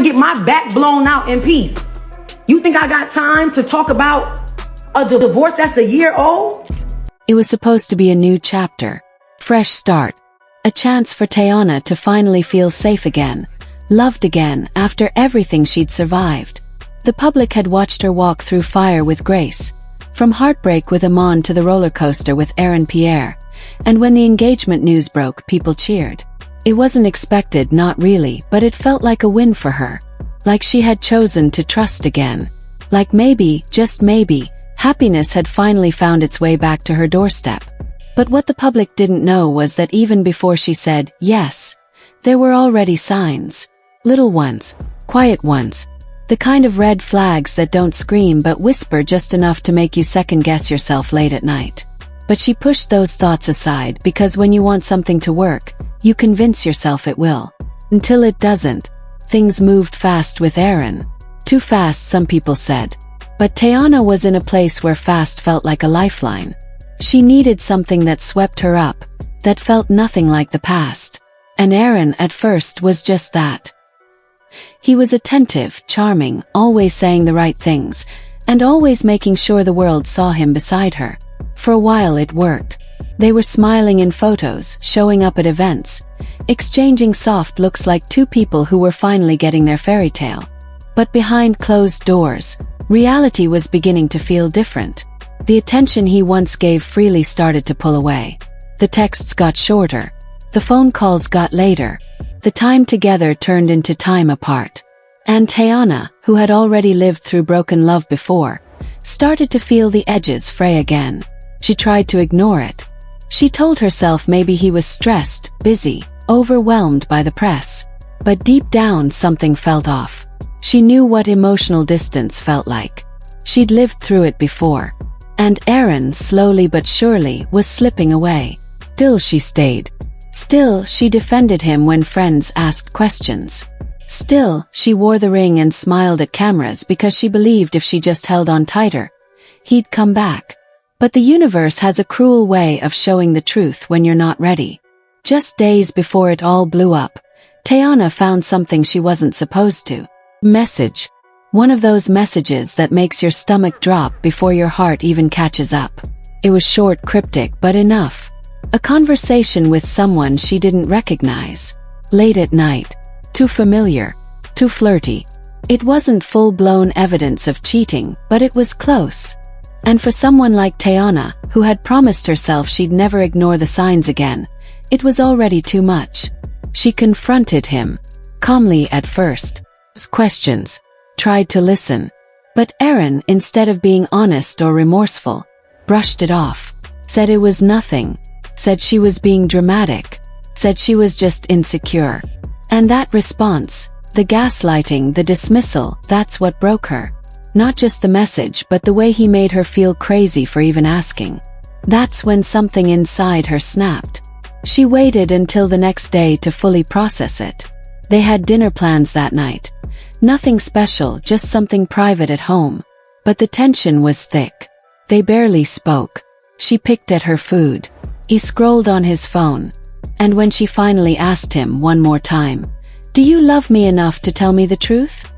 get my back blown out in peace. You think I got time to talk about a divorce that's a year old? It was supposed to be a new chapter. Fresh start. A chance for Teyana to finally feel safe again, loved again after everything she'd survived. The public had watched her walk through fire with grace, from heartbreak with Amon to the roller coaster with Aaron Pierre, and when the engagement news broke, people cheered. It wasn't expected, not really, but it felt like a win for her. Like she had chosen to trust again. Like maybe, just maybe, happiness had finally found its way back to her doorstep. But what the public didn't know was that even before she said yes, there were already signs. Little ones, quiet ones. The kind of red flags that don't scream but whisper just enough to make you second-guess yourself late at night. But she pushed those thoughts aside because when you want something to work, you convince yourself it will. Until it doesn't. Things moved fast with Aaron. Too fast, some people said. But Teyana was in a place where fast felt like a lifeline. She needed something that swept her up, that felt nothing like the past. And Aaron at first was just that. He was attentive, charming, always saying the right things, and always making sure the world saw him beside her. For a while it worked. They were smiling in photos, showing up at events, exchanging soft looks like two people who were finally getting their fairy tale. But behind closed doors, reality was beginning to feel different. The attention he once gave freely started to pull away. The texts got shorter. The phone calls got later. The time together turned into time apart. And Teyana, who had already lived through broken love before, started to feel the edges fray again. She tried to ignore it. She told herself maybe he was stressed, busy, overwhelmed by the press. But deep down something felt off. She knew what emotional distance felt like. She'd lived through it before. And Aaron, slowly but surely, was slipping away. Still she stayed. Still she defended him when friends asked questions. Still she wore the ring and smiled at cameras because she believed if she just held on tighter, he'd come back. But the universe has a cruel way of showing the truth when you're not ready. Just days before it all blew up, Teyana found something she wasn't supposed to. Message. One of those messages that makes your stomach drop before your heart even catches up. It was short, cryptic, but enough. A conversation with someone she didn't recognize. Late at night. Too familiar. Too flirty. It wasn't full-blown evidence of cheating, but it was close. And for someone like Teyana, who had promised herself she'd never ignore the signs again, it was already too much. She confronted him. Calmly at first. Questions. Tried to listen. But Aaron, instead of being honest or remorseful, brushed it off. Said it was nothing. Said she was being dramatic. Said she was just insecure. And that response, the gaslighting, the dismissal, that's what broke her. Not just the message, but the way he made her feel crazy for even asking. That's when something inside her snapped. She waited until the next day to fully process it. They had dinner plans that night. Nothing special, just something private at home. But the tension was thick. They barely spoke. She picked at her food. He scrolled on his phone. And when she finally asked him one more time, "Do you love me enough to tell me the truth?"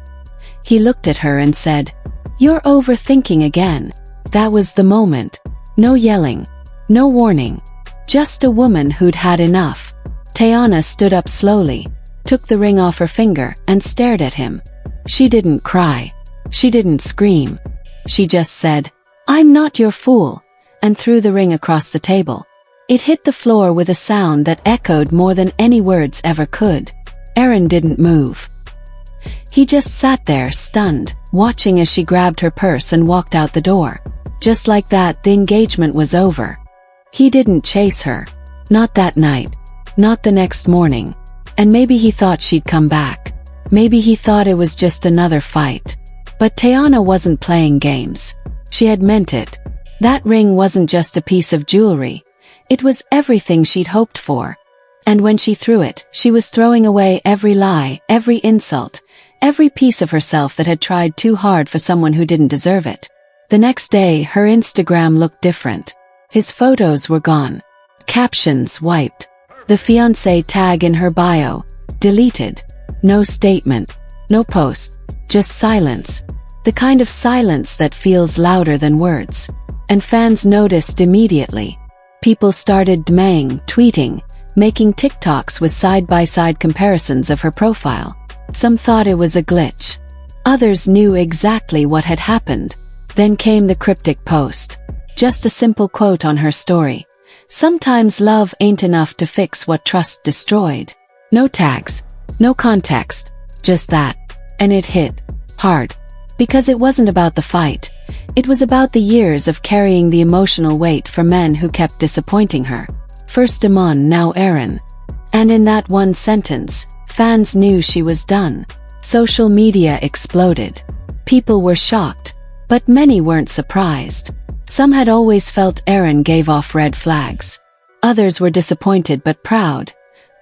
He looked at her and said, "You're overthinking again." That was the moment. No yelling. No warning. Just a woman who'd had enough. Teyana stood up slowly, took the ring off her finger, and stared at him. She didn't cry. She didn't scream. She just said, "I'm not your fool," and threw the ring across the table. It hit the floor with a sound that echoed more than any words ever could. Aaron didn't move. He just sat there, stunned, watching as she grabbed her purse and walked out the door. Just like that, the engagement was over. He didn't chase her. Not that night. Not the next morning. And maybe he thought she'd come back. Maybe he thought it was just another fight. But Teyana wasn't playing games. She had meant it. That ring wasn't just a piece of jewelry. It was everything she'd hoped for. And when she threw it, she was throwing away every lie, every insult, every piece of herself that had tried too hard for someone who didn't deserve it. The next day, her Instagram looked different. His photos were gone. Captions wiped. The fiancé tag in her bio, deleted. No statement. No post. Just silence. The kind of silence that feels louder than words. And fans noticed immediately. People started DMing, tweeting, making TikToks with side-by-side comparisons of her profile. Some thought it was a glitch. Others knew exactly what had happened. Then came the cryptic post. Just a simple quote on her story. Sometimes love ain't enough to fix what trust destroyed. No tags. No context. Just that. And it hit hard. Because it wasn't about the fight. It was about the years of carrying the emotional weight for men who kept disappointing her. First Teyana, now Aaron. And in that one sentence, fans knew she was done. Social media exploded. People were shocked, but many weren't surprised. Some had always felt Aaron gave off red flags. Others were disappointed but proud.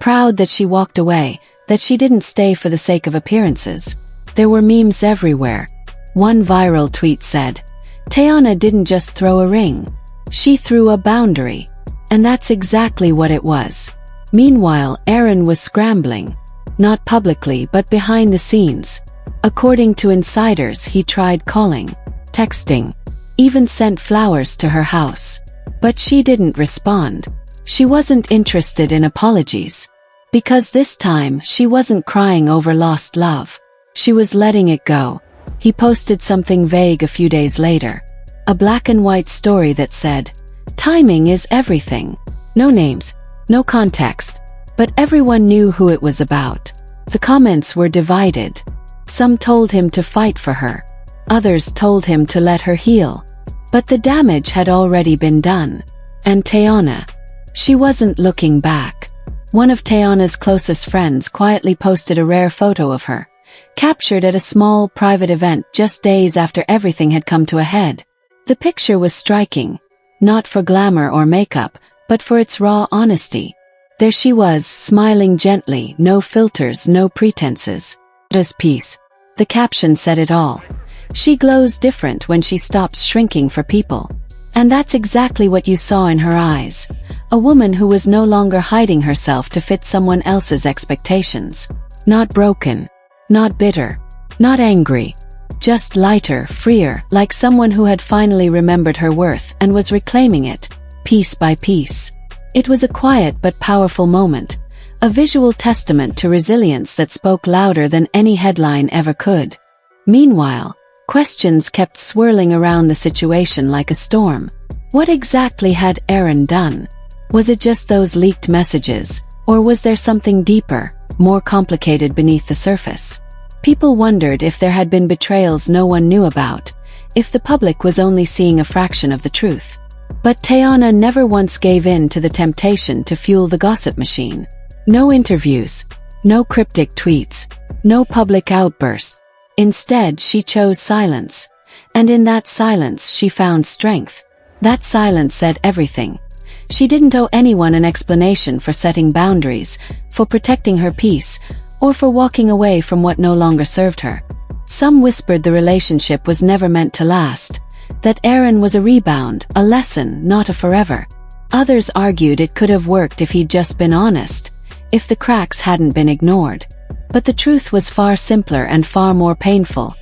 Proud that she walked away, that she didn't stay for the sake of appearances. There were memes everywhere. One viral tweet said, "Teyana didn't just throw a ring. She threw a boundary." And that's exactly what it was. Meanwhile, Aaron was scrambling. Not publicly, but behind the scenes. According to insiders, he tried calling, texting, even sent flowers to her house. But she didn't respond. She wasn't interested in apologies. Because this time, she wasn't crying over lost love. She was letting it go. He posted something vague a few days later. A black and white story that said, "Timing is everything." No names, no context. But everyone knew who it was about. The comments were divided. Some told him to fight for her. Others told him to let her heal. But the damage had already been done. And Teyana, she wasn't looking back. One of Teyana's closest friends quietly posted a rare photo of her, captured at a small private event just days after everything had come to a head. The picture was striking, not for glamour or makeup, but for its raw honesty. There she was, smiling gently, no filters, no pretenses. As peace. The caption said it all. She glows different when she stops shrinking for people. And that's exactly what you saw in her eyes. A woman who was no longer hiding herself to fit someone else's expectations. Not broken. Not bitter. Not angry. Just lighter, freer, like someone who had finally remembered her worth and was reclaiming it, piece by piece. It was a quiet but powerful moment, a visual testament to resilience that spoke louder than any headline ever could. Meanwhile, questions kept swirling around the situation like a storm. What exactly had Aaron done? Was it just those leaked messages, or was there something deeper, more complicated beneath the surface? People wondered if there had been betrayals no one knew about, if the public was only seeing a fraction of the truth. But Teyana never once gave in to the temptation to fuel the gossip machine. No interviews, no cryptic tweets, no public outbursts. Instead, she chose silence. And in that silence, she found strength. That silence said everything. She didn't owe anyone an explanation for setting boundaries, for protecting her peace, or for walking away from what no longer served her. Some whispered the relationship was never meant to last, that Aaron was a rebound, a lesson, not a forever. Others argued it could have worked if he'd just been honest, if the cracks hadn't been ignored. But the truth was far simpler and far more painful.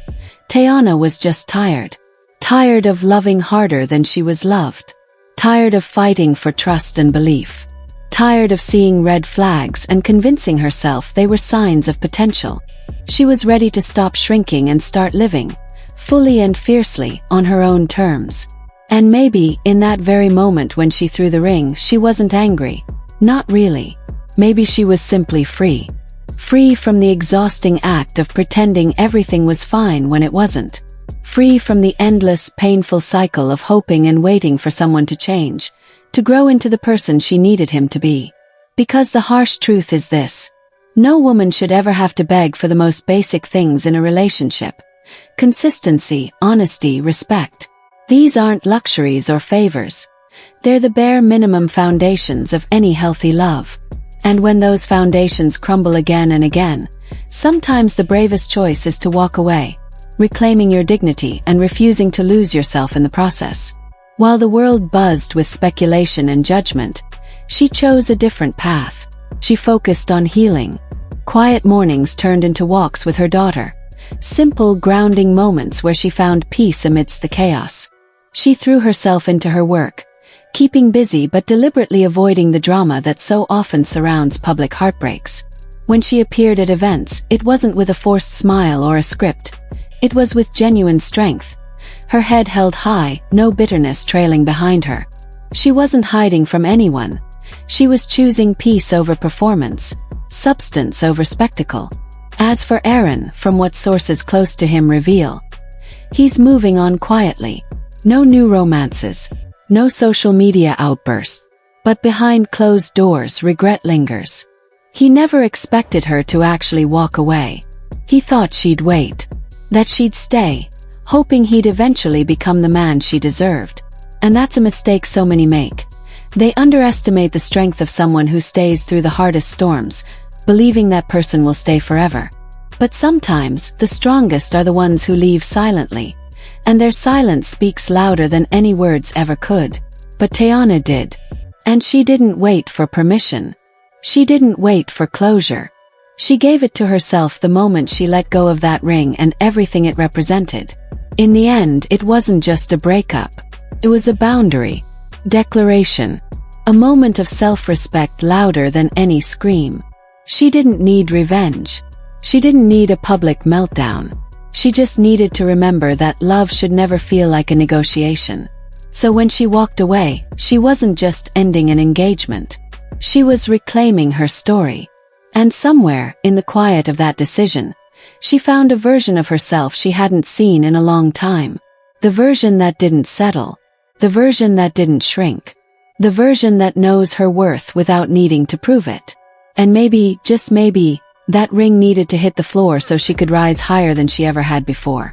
Teyana was just tired. Tired of loving harder than she was loved. Tired of fighting for trust and belief. Tired of seeing red flags and convincing herself they were signs of potential. She was ready to stop shrinking and start living, fully and fiercely, on her own terms. And maybe, in that very moment when she threw the ring, she wasn't angry. Not really. Maybe she was simply free. Free from the exhausting act of pretending everything was fine when it wasn't. Free from the endless, painful cycle of hoping and waiting for someone to change, to grow into the person she needed him to be. Because the harsh truth is this: no woman should ever have to beg for the most basic things in a relationship. Consistency, honesty, respect. These aren't luxuries or favors. They're the bare minimum foundations of any healthy love. And when those foundations crumble again and again, sometimes the bravest choice is to walk away, reclaiming your dignity and refusing to lose yourself in the process. While the world buzzed with speculation and judgment, she chose a different path. She focused on healing. Quiet mornings turned into walks with her daughter. Simple, grounding moments where she found peace amidst the chaos. She threw herself into her work, keeping busy but deliberately avoiding the drama that so often surrounds public heartbreaks. When she appeared at events, it wasn't with a forced smile or a script. It was with genuine strength. Her head held high, no bitterness trailing behind her. She wasn't hiding from anyone. She was choosing peace over performance, substance over spectacle. As for Aaron, from what sources close to him reveal, he's moving on quietly. No new romances, no social media outbursts. But behind closed doors, regret lingers. He never expected her to actually walk away. He thought she'd wait, that she'd stay, hoping he'd eventually become the man she deserved. And that's a mistake so many make. They underestimate the strength of someone who stays through the hardest storms, believing that person will stay forever. But sometimes, the strongest are the ones who leave silently, and their silence speaks louder than any words ever could. But Teyana did. And she didn't wait for permission. She didn't wait for closure. She gave it to herself the moment she let go of that ring and everything it represented. In the end, it wasn't just a breakup. It was a boundary, declaration, a moment of self-respect louder than any scream. She didn't need revenge. She didn't need a public meltdown. She just needed to remember that love should never feel like a negotiation. So when she walked away, she wasn't just ending an engagement. She was reclaiming her story. And somewhere, in the quiet of that decision, she found a version of herself she hadn't seen in a long time. The version that didn't settle. The version that didn't shrink. The version that knows her worth without needing to prove it. And maybe, just maybe, that ring needed to hit the floor so she could rise higher than she ever had before.